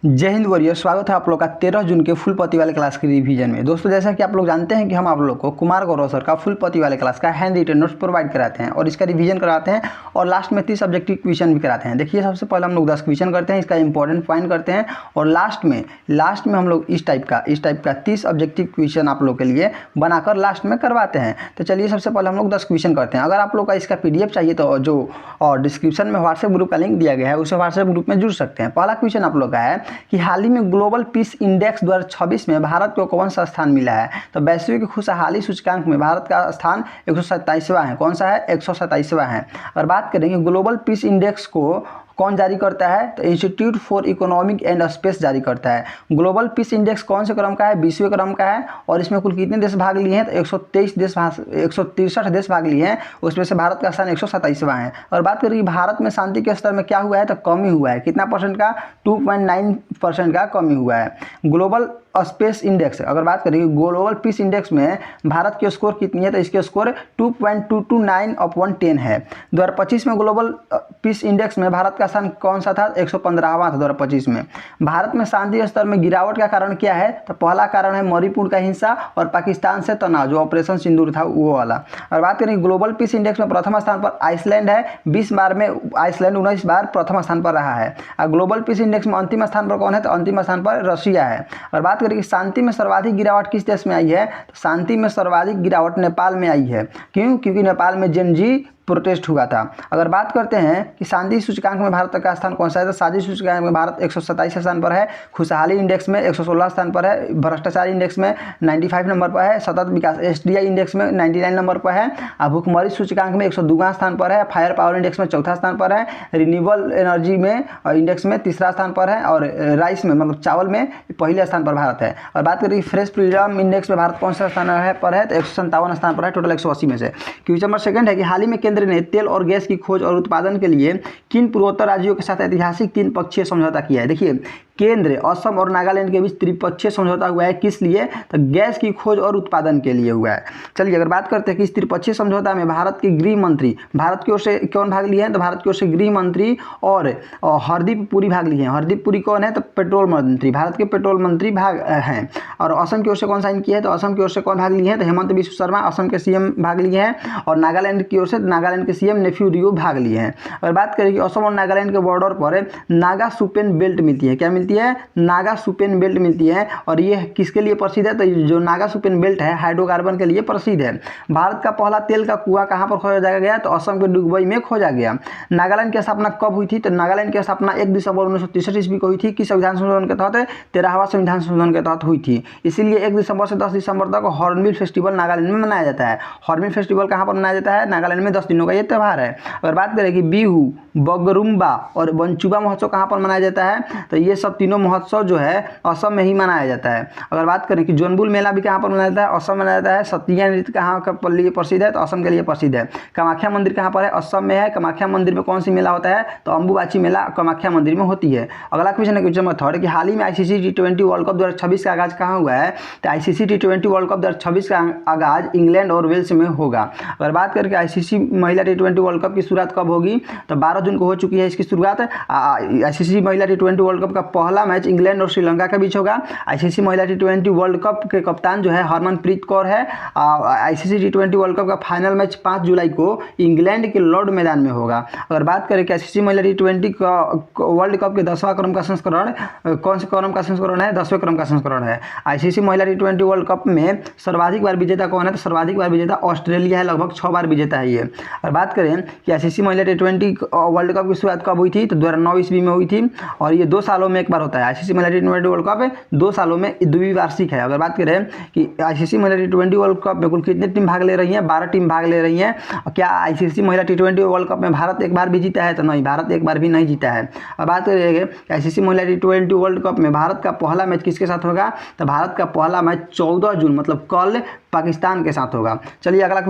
जय हिंद वॉरियर, स्वागत है आप लोग का 13 जून के फुल पति वाले क्लास के रिवीजन में। दोस्तों, जैसा कि आप लोग जानते हैं कि हम आप लोग को कुमार गौरव सर का फुल पति वाले क्लास का हैंड रिटन नोट्स प्रोवाइड कराते हैं और इसका रिवीजन कराते हैं और लास्ट में 30 ऑब्जेक्टिव क्वेश्चन भी कराते हैं। देखिए, सबसे पहले हम लोग 10 क्वेश्चन करते हैं, इसका इंपॉर्टेंट पॉइंट करते हैं और लास्ट में हम लोग इस टाइप का 30 ऑब्जेक्टिव क्वेश्चन आप लोग के लिए बनाकर लास्ट में करवाते हैं। तो चलिए, सबसे पहले हम लोग 10 क्वेश्चन करते हैं। अगर आप लोग का इसका PDF चाहिए तो जो डिस्क्रिप्शन में व्हाट्सएप ग्रुप का लिंक दिया गया है, उसे व्हाट्सएप ग्रुप में जुड़ सकते हैं। पहला क्वेश्चन आप लोग का है कि हाल ही में ग्लोबल पीस इंडेक्स 2026 में भारत को कौन सा स्थान मिला है। तो वैश्विक खुशहाली सूचकांक में भारत का स्थान 127वां है। कौन सा है? 127वां है। अगर बात करेंगे ग्लोबल पीस इंडेक्स को कौन जारी करता है, तो institute for economic and space जारी करता है। ग्लोबल पीस इंडेक्स कौन से क्रम का है? 20वें क्रम का है और इसमें कुल कितने देश भाग लिए हैं? तो 163 देश भाग लिए हैं, उसमें से भारत का स्थान 127वां है। और बात करें कि भारत में शांति के स्तर में क्या हुआ है, तो कमी हुआ है। कितना परसेंट का? 2.9% का कमी हुआ है। ग्लोबल स्पेस इंडेक्स, अगर बात करें ग्लोबल पीस इंडेक्स में भारत की स्कोर कितनी है, तो इसके स्कोर 2.229/10 है। 2025 में ग्लोबल पीस इंडेक्स में भारत का स्थान कौन सा था? 115वां था 2025 में। भारत में शांति स्तर में गिरावट का कारण क्या है? तो पहला कारण है मणिपुर का हिंसा और पाकिस्तान से तनाव, जो ऑपरेशन सिंदूर था वो वाला। और बात करें ग्लोबल पीस इंडेक्स में प्रथम स्थान पर आइसलैंड है। 20 बार में आइसलैंड 19 बार प्रथम स्थान पर रहा है। और ग्लोबल पीस इंडेक्स में अंतिम स्थान पर कौन है? तो अंतिम स्थान पर रशिया है। और बात करें कि शांति में सर्वाधिक गिरावट किस देश में आई है, तो शांति में सर्वाधिक गिरावट नेपाल में आई है। क्यों? क्योंकि नेपाल में जेन जी प्रोटेस्ट हुआ था। अगर बात करते हैं कि शांति सूचकांक में भारत का स्थान कौन सा है, तो शांति सूचकांक में भारत 127 स्थान पर है। खुशहाली इंडेक्स में 116 स्थान पर है। भ्रष्टाचार इंडेक्स में 95 नंबर पर है। सतत विकास SDI इंडेक्स में 99 नंबर पर है। भूखमरी सूचकांक में 102वां स्थान पर है। फायर पावर इंडेक्स में 4था स्थान पर है। रिन्यूएबल एनर्जी में इंडेक्स में 3रा स्थान पर है और राइस में मतलब चावल में पहले स्थान पर भारत है। और बात करें फ्रेश फ्रीडम इंडेक्स में भारत कौन सा स्थान पर है, तो 157 स्थान पर है, टोटल 180 में से। क्वेश्चन नंबर सेकंड है कि हाल ही में केंद्र ने तेल और गैस की खोज और उत्पादन के लिए किन पूर्वोत्तर राज्यों के साथ ऐतिहासिक 3 पक्षीय समझौता किया है। देखिए, केंद्र, असम और नागालैंड के बीच त्रिपक्षीय समझौता हुआ है। किस लिए? तो गैस की खोज और उत्पादन के लिए हुआ है। चलिए, अगर बात करते हैं कि इस त्रिपक्षीय समझौता में भारत के गृह मंत्री, भारत की ओर से कौन भाग लिए हैं, तो भारत की ओर से गृह मंत्री और हरदीप पुरी भाग लिए हैं। हरदीप पुरी कौन है? तो पेट्रोल मंत्री, भारत के पेट्रोल मंत्री भाग हैं। और असम की ओर से कौन साइन किया है, तो असम की ओर से कौन भाग लिए हैं, तो हेमंत बिस्व शर्मा असम के CM भाग लिए हैं। और नागालैंड की ओर से नागालैंड के CM नेफ्यू रियो भाग लिए हैं। अगर बात करें कि असम और नागालैंड के बॉर्डर पर नागा सुपेन बेल्ट मिलती है। क्या मिलती है? नागा सुपेन बेल्ट मिलती है। और ये किसके लिए प्रसिद्ध है, तो जो नागा सुपेन बेल्ट है हाइड्रोकार्बन के लिए प्रसिद्ध है। भारत का पहला तेल का कुआं कहां पर खोजा गया, तो असम के डुगबई में खोजा गया। नागालैंड की स्थापना कब हुई थी, तो नागालैंड की स्थापना 1 दिसंबर 1963 ईस्वी को हुई थी। किस संविधान संशोधन के तहत? 13वां संविधान संशोधन के तहत हुई थी। इसीलिए 1 दिसंबर से 10 दिसंबर तक हॉर्नबिल फेस्टिवल नागालैंड में मनाया जाता है। हॉर्नबिल फेस्टिवल कहां पर मनाया जाता है? नागालैंड में 10 दिनों का ये त्यौहार है। अगर बात करें कि बिहू, बगरुम्बा और वंचुबा महोत्सव कहां पर मनाया जाता है, तो ये सब तीनों महोत्सव जो है असम में ही मनाया जाता है। अगर बात करें कि जोनबुल मेला भी कहां पर मनाया जाता है, असम में मनाया जाता है। सतिया नृत्य कहां के लिए प्रसिद्ध है, तो असम के लिए प्रसिद्ध है। कामाख्या मंदिर कहां पर है? असम में है। कामाख्या मंदिर में कौन सी मेला होता है, तो अंबुबाची मेला कामाख्या मंदिर में होती है। अगला क्वेश्चन है क्वेश्चन नंबर 3 कि हाल ही में ICC T20 वर्ल्ड कप 2026 का आगाज कहां हुआ है, तो ICC T20 वर्ल्ड कप 2026 का आगाज इंग्लैंड और वेल्स में होगा। अगर बात करें कि ICC महिला T20 वर्ल्ड कप की शुरुआत कब होगी, तो 12 जून को हो चुकी है इसकी शुरुआत। ICC महिला T20 वर्ल्ड कप का पहला मैच इंग्लैंड और श्रीलंका के बीच होगा। ICC महिला T20 वर्ल्ड कप के कप्तान जो है हरमनप्रीत कौर है। ICC T20 वर्ल्ड कप का फाइनल मैच 5 जुलाई को इंग्लैंड के लॉर्ड मैदान में होगा। अगर बात करें कि ICC महिला T20 वर्ल्ड कप के 10वां क्रम का संस्करण कौन से क्रम का संस्करण है, 10वें क्रम का संस्करण है। ICC महिला T20 वर्ल्ड कप में सर्वाधिक बार विजेता कौन है, तो सर्वाधिक बार विजेता ऑस्ट्रेलिया है, लगभग 6 बार विजेता है ये। और बात करें कि ICC महिला T20 वर्ल्ड कप की शुरुआत कब हुई थी, तो 2009 ईस्वी में हुई थी और ये 2 सालों में एक बार होता है। ICC महिला T20 वर्ल्ड कप 2 सालों में द्विवार्षिक है। अगर बात करें कि ICC महिला T20 वर्ल्ड कप में कुल कितनी टीम भाग ले रही हैं, 12 टीम भाग ले रही हैं। क्या ICC महिला T20 वर्ल्ड कप में भारत एक बार भी जीता है, तो नहीं, भारत एक बार भी नहीं जीता है। अब बात करेंगे ICC महिला T20 वर्ल्ड कप में भारत का पहला मैच किसके साथ होगा, तो भारत का पहला मैच 14 जून मतलब कल पाकिस्तान के साथ होगा। चलिए अगला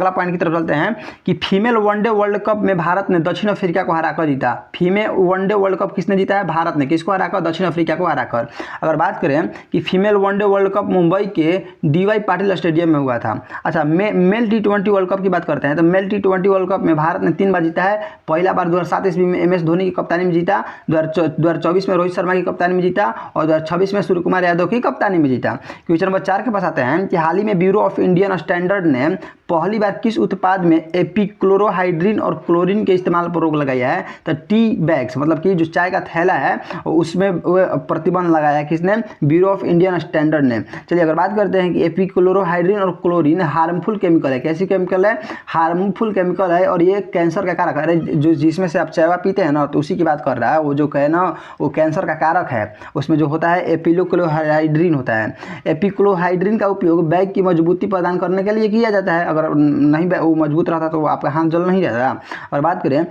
पॉइंट की तरफ चलते हैं कि फीमेल वनडे वर्ल्ड कप में भारत ने दक्षिण अफ्रीका को हराकर जीता। फीमेल वनडे वर्ल्ड कप किसने जीता है, भारत ने। किसको हराकर, दक्षिण अफ्रीका को हराकर। अगर बात करें कि female one day world cup Mumbai के डीवाई पाटिल स्टेडियम में हुआ था। अच्छा, मेल टी20 वर्ल्ड कप की बात करते हैं तो मेल टी20 वर्ल्ड कप में भारत ने 3 बार जीता है। पहला बार 2007 ईस्वी में MS धोनी की कप्तानी में जीता, 2024 में रोहित शर्मा की कप्तानी में जीता और 2026 में सूर्य कुमार यादव की कप्तानी में जीता। क्वेश्चन नंबर 4 के पास आते हैं कि हाल ही में ब्यूरो ऑफ इंडियन स्टैंडर्ड ने पहली बार किस उत्पाद में एपिक्लोरोहाइड्रिन और क्लोरीन के इस्तेमाल पर रोक लगाया है? तो टी बैग्स, मतलब कि जो चाय का थैला है उसमें प्रतिबंध लगाया है। किसने? ब्यूरो ऑफ इंडियन स्टैंडर्ड ने। चलिए अगर बात करते हैं कि एपिक्लोरोहाइड्रिन और क्लोरीन हार्मफुल केमिकल है। कैसी केमिकल है? हार्मफुल केमिकल है और ये कैंसर का कारक है। जो जिसमें से आप चाय पीते हैं ना, तो उसी की बात कर रहा है। वो जो है ना, वो कैंसर का कारक है। उसमें जो होता है एपिक्लोरोहाइड्रिन होता है। एपिक्लोरोहाइड्रिन का उपयोग बैग की मजबूती प्रदान करने के लिए किया जाता है। अगर नहीं वो मजबूत रहता तो आपका हाथ जल नहीं जाता। और बात करें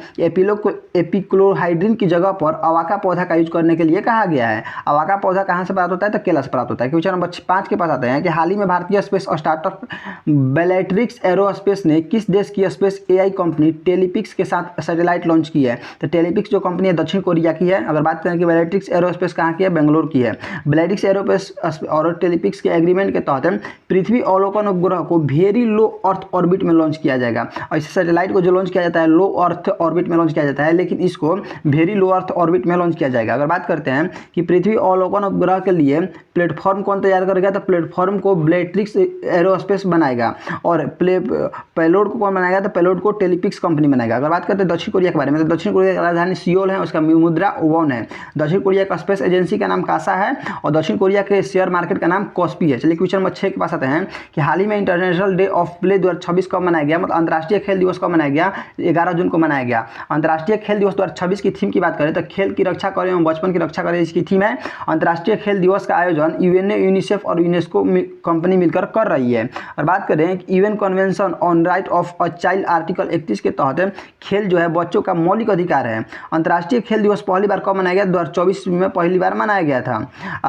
एपिक्लोरोहाइड्रिन की जगह पर अवाका पौधा का यूज करने के लिए कहा गया है। अवाका पौधा कहाँ से प्राप्त होता है? तो केला से प्राप्त होता है। क्वेश्चन नंबर 5 के पास आते हैं कि हाल ही में भारतीय स्पेस स्टार्टअप बेलेट्रिक्स एरोस्पेस ने किस देश की स्पेस AI कंपनी टेलीपिक्स के साथ सैटेलाइट लॉन्च की है? तो टेलीपिक्स जो कंपनी है दक्षिण कोरिया की है। अगर बात करें कि बेलेट्रिक्स एरोस्पेस कहाँ की है? बेंगलोर की है। बेलेट्रिक्स एरोस्पेस और टेलीपिक्स के एग्रीमेंट के तहत पृथ्वी अवलोकन उपग्रह को वेरी लो अर्थ ऑर्बिट में लॉन्च किया जाएगा। और इस सैटेलाइट को जो लॉन्च किया जाता है लो अर्थ ऑर्बिट में लॉन्च किया जाता है, लेकिन इसको वेरी लो अर्थ ऑर्बिट में लॉन्च किया जाएगा। अगर बात करते हैं कि पृथ्वी अवलोकन उपग्रह के लिए प्लेटफॉर्म कौन तैयार करेगा? तो प्लेटफॉर्म को बेलेट्रिक्स एरोस्पेस बनाएगा। और पेलोड को कौन बनाएगा? तो पेलोड को टेलीपिक्स कंपनी बनाएगा। अगर बात करते हैं दक्षिण कोरिया के बारे में, तो दक्षिण कोरिया की राजधानी सियोल है, उसका मुद्रा वॉन है। दक्षिण कोरिया का स्पेस एजेंसी का नाम कासा है और दक्षिण कोरिया के शेयर मार्केट का नाम कॉस्पी है। चलिए क्वेश्चन नंबर 6 के पास आते हैं कि हाल ही में इंटरनेशनल डे ऑफ प्ले 2026 कब मनाया गया? मतलब अंतर्राष्ट्रीय खेल दिवस कब मनाया गया? 11 जून को मनाया गया। अंतर्राष्ट्रीय खेल दिवस 2026 की थीम की बात करें तो खेल की रक्षा करें एवं बचपन की रक्षा करें, इसकी थीम है। अंतर्राष्ट्रीय खेल दिवस का आयोजन यूएनए, यूनिसेफ और यूनेस्को कंपनी मिलकर कर रही है। और बात करें कि UN convention on right of a child article 31 के तहत खेल जो है बच्चों का मौलिक अधिकार है। अंतर्राष्ट्रीय खेल दिवस पहली बार कब मनाया गया? 2024 में पहली बार मनाया गया था।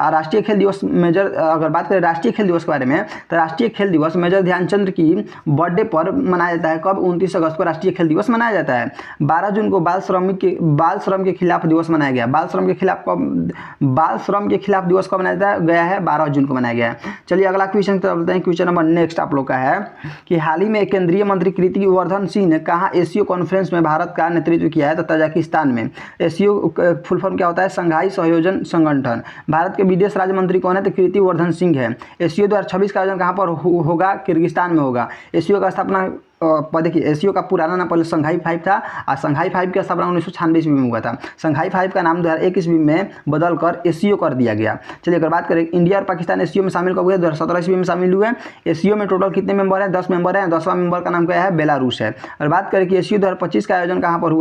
राष्ट्रीय खेल दिवस मेजर, अगर बात करें राष्ट्रीय खेल दिवस के बारे में, तो राष्ट्रीय खेल दिवस मेजर ध्यानचंद की बर्थडे पर मनाया जाता है। कब? 29 अगस्त को राष्ट्रीय खेल दिवस मनाया जाता है। 12 जून को बाल श्रम के खिलाफ दिवस मनाया गया। बाल श्रम के खिलाफ दिवस कब मनाया गया है? 12 जून को मनाया गया है। चलिए अगला क्वेश्चन बोलते हैं। क्वेश्चन नंबर नेक्स्ट आप लोग का है कि हाल ही में केंद्रीय मंत्री कीर्ति वर्धन सिंह ने कहा एशियो कॉन्फ्रेंस में भारत का नेतृत्व किया है? तो तजाकिस्तान में। एशियो फुल फॉर्म क्या होता है? संघाई सहयोजन संगठन। भारत के विदेश राज्य मंत्री कौन है? तो कीर्ति वर्धन सिंह है। एशियो 2026 का आयोजन कहाँ पर होगा? किर्गिस्तान में होगा। एशियो का स्थापना देखिए, एशियो का पुराना नाम पहले संघाई 5 था और संघाई 5 की स्थापना 1996 ईस्वी में हुआ था। संघाई 5 का नाम 2001 ईस्वी में बदलकर एशियो कर दिया गया। चलिए अगर बात करें इंडिया और पाकिस्तान एशियो में शामिल कब हुए? 2017 ईस्वी में शामिल हुए। एशियो में टोटल कितने मेंबर हैं? 10 मेंबर हैं। 10वां मेंबर का नाम क्या है? बेलारूस है। और बात करें कि एशियो 2025 का आयोजन कहाँ पर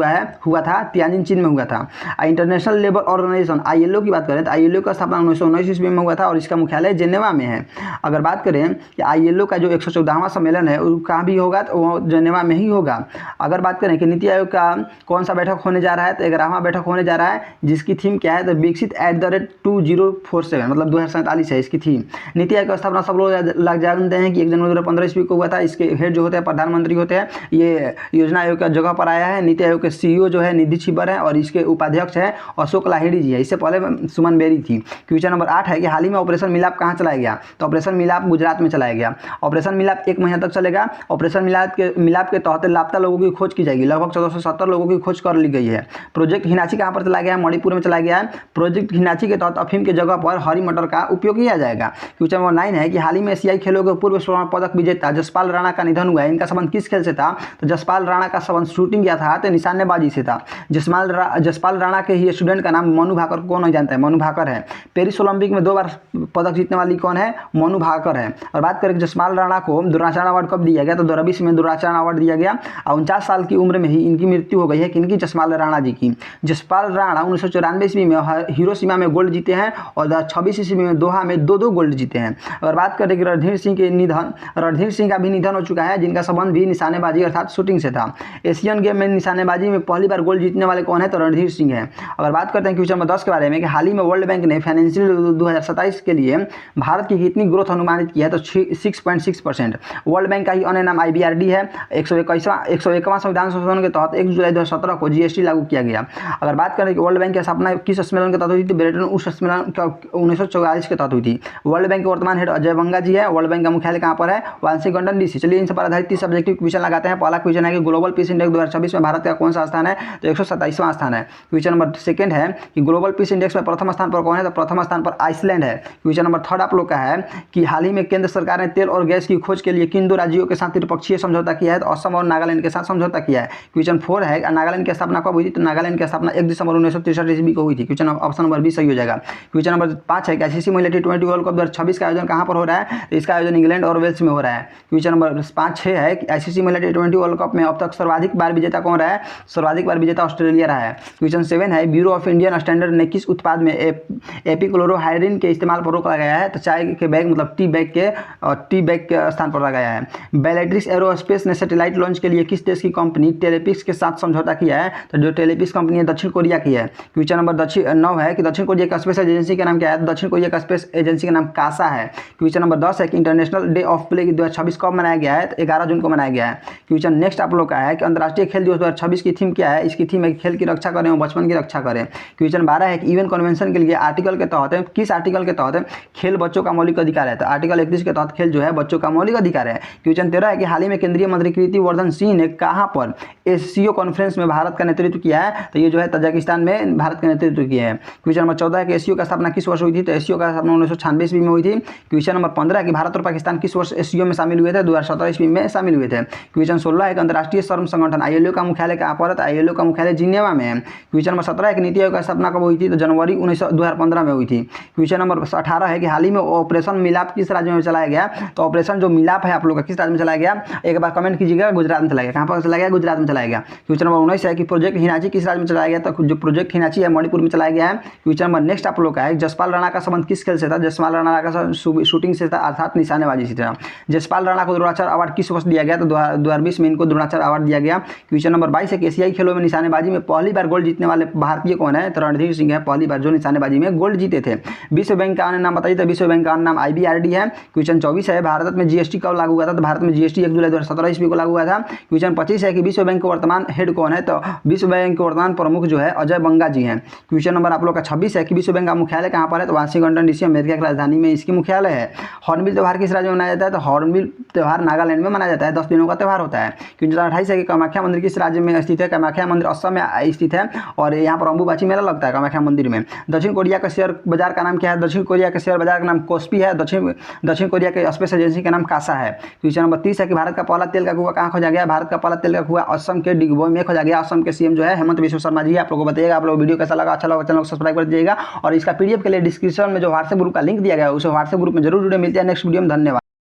हुआ था? तियानजिन चीन में हुआ था। इंटरनेशनल लेबर ऑर्गेनाइजेशन ILO की बात करें तो ILO का स्थापना 1919 ईस्वी में हुआ था और इसका मुख्यालय जेनेवा में है। अगर बात करें कि ILO का जो 114वां सम्मेलन है वो कहाँ भी होगा? तो वो जेनेवा में ही होगा। अगर बात करें कि नीति आयोग का कौन सा बैठक होने जा रहा है? तो 11वां बैठक होने जा रहा है, जिसकी थीम क्या है? तो विकसित @2047, मतलब 2047 है इसकी थीम। नीति आयोग की स्थापना सब लोग जानते हैं कि 1 जनवरी 2015 ईस्वी को हुआ था। इसके हेड जो होते हैं प्रधानमंत्री होते हैं। ये योजना आयोग का जगह पर आया है। नीति आयोग के CEO जो है निधि छिबर है और इसके उपाध्यक्ष है अशोक लाहिड़ी जी है। इससे पहले सुमन बेरी थी। क्वेश्चन नंबर 8 है कि हाल ही में ऑपरेशन मिलाप कहाँ चलाया गया? तो ऑपरेशन मिलाप गुजरात में चलाया गया। ऑपरेशन मिलाप 1 महीना तक चलेगा। ऑपरेशन मिलाप के तहत लापता लोगों की खोज की जाएगी। लगभग 1470 लोगों की खोज कर ली गई है। प्रोजेक्ट हिनाची कहाँ पर चलाया गया है? मणिपुर में चलाया गया है। प्रोजेक्ट हिनाची के तहत अफीम के जगह पर हरी मटर का उपयोग किया जाएगा। क्वेश्चन नंबर 9 है कि हाल ही में एशियाई खेलों के पूर्व स्वर्ण पदक विजेता जसपाल राणा का निधन हुआ है। इनका संबंध किस खेल से था? तो जसपाल राणा का संबंध शूटिंग या था तो निशानेबाजी से था। जसपाल राणा के ही स्टूडेंट का नाम मनु भाकर, कौन नहीं जानता है? मनु भाकर है। पेरिस ओलंपिक में 2 बार पदक जीतने वाली कौन है? मनु भाकर है। और बात करें जसपाल राणा को द्रोणाचार्य अवार्ड कब दिया गया? तो 2020 में द्रोणाचार्य अवार्ड दिया गया। 49 साल की उम्र में ही इनकी मृत्यु हो गई है। किनकी? जसपाल राणा जी की। जसपाल राणा 1994 ईस्वी में हिरोशिमा में गोल्ड जीते हैं और 2026 ईस्वी में दोहा में 2 गोल्ड जीते हैं। अगर बात करें कि रणधीर सिंह का भी निधन हो चुका है, जिनका संबंध भी निशानेबाजी अर्थात शूटिंग से था। एशियन गेम में निशानेबाजी में पहली बार गोल्ड जीतने वाले कौन है? तो रणधीर सिंह है। अगर बात करते हैं क्वेश्चन नंबर 10 के बारे में कि हाल ही में वर्ल्ड बैंक ने फाइनेंशियल 2027 के लिए भारत की कितनी ग्रोथ अनुमानित की है? तो 6.6%। वर्ल्ड बैंक का ही अन्य नाम IBRD है। है 101वां संविधान संशोधन के तहत 1 जुलाई 2017 को जीएसटी लागू किया गया। अगर बात करें कि वर्ल्ड बैंक की स्थापना किस सम्मेलन के तहत हुई थी, ब्रेटन वुड्स सम्मेलन 1944 के तहत हुई थी। वर्ल्ड बैंक के वर्तमान हेड अजय बंगा जी है। वर्ल्ड बैंक का मुख्यालय कहाँ पर है, वाशिंगटन डीसी। चलिए इन सब पर आधारित 30 सब्जेक्टिव क्वेश्चन लगाते हैं। पहला क्वेश्चन है कि ग्लोबल पीस इंडेक्स 2026 में भारत का कौन सा स्थान है, तो 127वां स्थान है। क्वेश्चन नंबर सेकंड है कि ग्लोबल पीस इंडेक्स में प्रथम स्थान पर कौन है, तो प्रथम स्थान पर आइसलैंड है। क्वेश्चन नंबर थर्ड आप लोग का है कि हाल ही में केंद्र सरकार ने तेल और गैस की खोज के लिए किन 2 राज्यों के साथ त्रिपक्षीय समझौता किया है, तो असम और नागालैंड के साथ समझौता किया है। क्वेश्चन 4 है नागालैंड की स्थापना कब हुई थी, तो नागालैंड की स्थापना 1 दिसंबर 1963 ईस्वी को हुई थी। क्वेश्चन ऑप्शन नंबर बी सही हो जाएगा। क्वेश्चन नंबर 5 है कि आईसीसी महिला टी20 वर्ल्ड कप 2026 का आयोजन कहां पर हो रहा है, तो इसका आयोजन इंग्लैंड और वेल्स में हो रहा है। क्वेश्चन नंबर 5-6 है कि आईसीसी महिला टी20 वर्ल्ड कप में अब तक सर्वाधिक बार विजेता कौन रहा है, सर्वाधिक बार विजेता ऑस्ट्रेलिया रहा है। क्वेश्चन 7 है ब्यूरो ऑफ इंडियन स्टैंडर्ड ने किस उत्पाद में एपिक्लोरोहाइड्रिन के इस्तेमाल पर रोक लगाया है, तो चाय के बैग मतलब टी बैग के स्थान पर लगाया है। बेलेट्रिक्स एरोस्पेस ने सैटेलाइट लॉन्च के लिए किस देश की कंपनी टेलीपिक्स के साथ समझौता किया है, तो जो टेलीपिक्स कंपनी है दक्षिण कोरिया की है। क्वेश्चन नंबर 9 है कि दक्षिण कोरिया का स्पेस एजेंसी का नाम क्या है, दक्षिण कोरिया का स्पेस एजेंसी का नाम कासा है। क्वेश्चन नंबर 10 है कि इंटरनेशनल डे ऑफ प्ले 2026 कब मनाया गया है, तो 11 जून को मनाया गया है। क्वेश्चन नेक्स्ट आप लोग का है कि अंतर्राष्ट्रीय खेल दिवस 2026 की थीम क्या है, इसकी थीम है खेल की रक्षा करें और बचपन की रक्षा करें। क्वेश्चन 12 है कि यूएन कन्वेंशन के लिए आर्टिकल के तहत किस आर्टिकल के तहत खेल बच्चों का मौलिक अधिकार है, तो आर्टिकल 31 के तहत खेल जो है बच्चों का मौलिक अधिकार है। क्वेश्चन 13 है कि हाल ही में केंद्रीय मंत्री कीर्तिवर्धन सिंह ने कहां पर एससीओ कॉन्फ्रेंस में भारत का नेतृत्व किया है, तो ये जो है तजाकिस्तान में भारत का नेतृत्व किया है। क्वेश्चन नंबर 14 है कि एससीओ का स्थापना किस वर्ष हुई थी, तो एससीओ का स्थापना 1996 ईस्वी में हुई थी। क्वेश्चन नंबर 15 है कि भारत और पाकिस्तान किस वर्ष एससीओ में शामिल हुए थे, 2017 ईस्वी में शामिल हुए थे। क्वेश्चन 16 है कि अंतर्राष्ट्रीय श्रम संगठन आईएलओ का मुख्यालय कहां पर है, तो आईएलओ का मुख्यालय जिनेवा में है। क्वेश्चन नंबर 17 है कि नीति आयोग की स्थापना कब हुई थी, तो जनवरी 2015 में हुई थी। क्वेश्चन नंबर 18 है कि हाल ही में ऑपरेशन मिलाप किस राज्य में चलाया गया, तो ऑपरेशन जो मिलाप है आप लोग का किस राज्य में चलाया गया, एक बार कमेंट कीजिएगा। गुजरात में चलाया गया। कहां पर चलाया गया, गुजरात में चलाया गया। क्वेश्चन नंबर 19 है कि प्रोजेक्ट हिनाची किस राज्य में चलाया गया, तो जो प्रोजेक्ट हिनाची है मणिपुर में चलाया गया है। क्वेश्चन नंबर नेक्स्ट आप लोग का है जसपाल राणा का संबंध किस खेल से था, जसपाल राणा का शूटिंग से था अर्थात निशानेबाजी से था। जसपाल राणा को द्रोणाचार्य अवार्ड किस वर्ष दिया गया, तो 2020 में इनको द्रोणाचार्य अवार्ड दिया गया। क्वेश्चन नंबर 22 है कि एशियाई खेलों में निशानेबाजी में पहली बार गोल्ड जीतने वाले भारतीय कौन है, तो रणधीर सिंह है, पहली बार जो निशानेबाजी में गोल्ड जीते थे। विश्व बैंक का अन्य नाम बताइए, तो विश्व बैंक का अन्य नाम IBRD है। क्वेश्चन 24 है भारत में जीएसटी कब लागू हुआ था, तो भारत में जीएसटी 1 जुलाई 2017 ईस्वी को लागू हुआ था। क्वेश्चन 25 है कि विश्व बैंक का वर्तमान हेड कौन है, तो विश्व बैंक के वर्तमान प्रमुख जो है अजय बंगा जी हैं। क्वेश्चन नंबर आप लोग का 26 है कि विश्व बैंक का मुख्यालय कहां पर है, तो वाशिंगटन डीसी अमेरिका की राजधानी में इसकी मुख्यालय है। हॉर्नबिल त्यौहार किस राज्य में मनाया जाता है, तो हॉर्नबिल त्यौहार नागालैंड में मनाया जाता है। 10 दिनों का त्यौहार होता है। क्वेश्चन 28 है कि कामाख्या मंदिर किस राज्य में स्थित है, कामाख्या मंदिर असम में स्थित है और यहाँ पर अंबुबाची मेला लगता है कामाख्या मंदिर में। दक्षिण कोरिया का शेयर बाजार का नाम क्या है, दक्षिण कोरिया के शेयर बाजार का नाम कोस्पी है। दक्षिण कोरिया के स्पेस एजेंसी का नाम कासा है। क्वेश्चन नंबर 30 है कि भारत का पहला तेल का कुआं कहाँ खोजा गया, भारत का पहला तेल का कुआं असम के डिगबोई में खोजा गया। असम के सीएम जो है हेमंत बिश्व शर्मा जी। आप लोगों को बताइएगा आप लोग वीडियो कैसा लगा, अच्छा लगा चैनल को सब्सक्राइब कर दीजिएगा और इसका पीडीएफ के लिए डिस्क्रिप्शन में जो व्हाट्सएप ग्रुप का लिंक दिया गया है उस व्हाट्सएप ग्रुप में जरूर जुड़े। मिलते हैं नेक्स्ट वीडियो में। धन्यवाद।